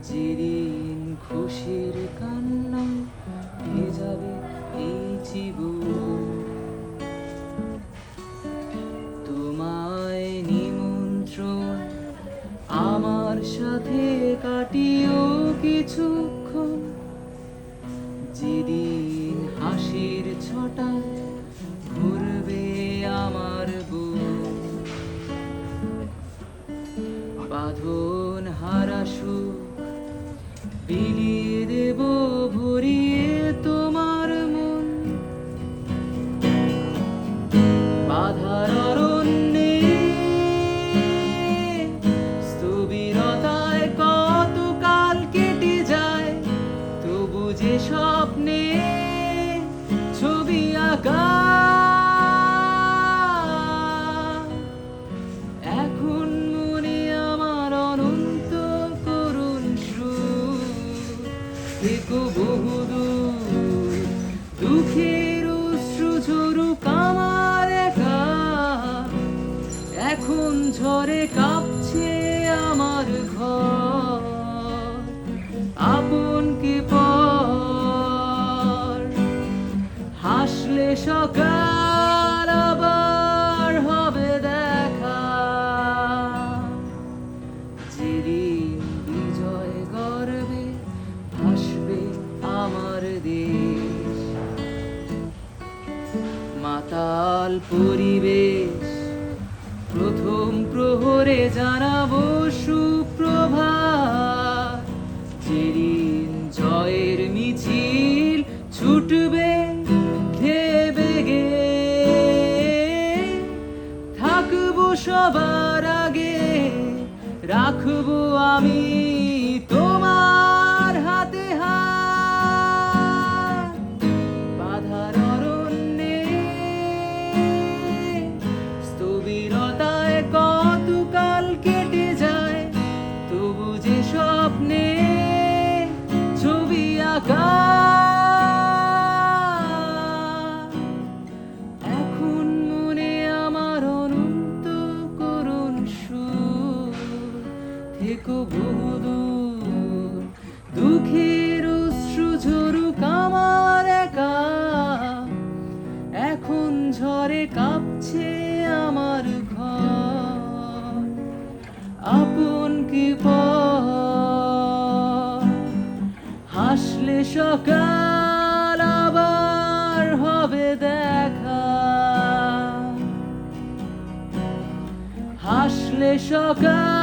যেদিন খুশির কান্নায় ভেজাবে এই জীবন, তোমায় নিমন্ত্রণ আমার সাথে কাটিও কিছুক্ষণ। যেদিন হাসির ছটা ঘুরবে আমার বুক, বাঁধন হারা সুখ বিলিয়ে দেব ভরিয়ে তোমার মন। বাধার অরণ্যে স্থবিরতায় কতকাল কেটে যায়, তবু যে স্বপ্নে ছবি আঁকা এখন মনে আমার অনন্ত করুণ সুর। থেকো বহুদূর দুঃখের অশ্রু ঝরুক আমার একা, এখন ঝড়ে কাঁপছে আমার ঘর। আপনকে পর হাসলে সকাল আবার হবে দেখা। যেদিন বিজয় গর্বে ভাসবে আমার দেশ, মাতাল পরিবেশ প্রথম প্রহরে জানাবো সুপ্রভাত। যেদিন জয়ের মিছিল ছুটবে ধেয়ে বেগে, থাকবো সবার আগে, রাখবো আমি তোমার হাতে হাত। বাধার অরণ্যে স্থবিরতায় কতকাল কেটে যায়, তবু যে স্বপ্নে ছবি আঁকা এখন মনে আমার অনন্ত করুণ সুর। থেকো বহুদূর দুঃখের অশ্রু ঝরুক আমার একা, এখন ঝড়ে কাঁপছে আমার ঘর। আপনকে পর হাসলে সকাল আবার হবে দেখা, হাসলে সকাল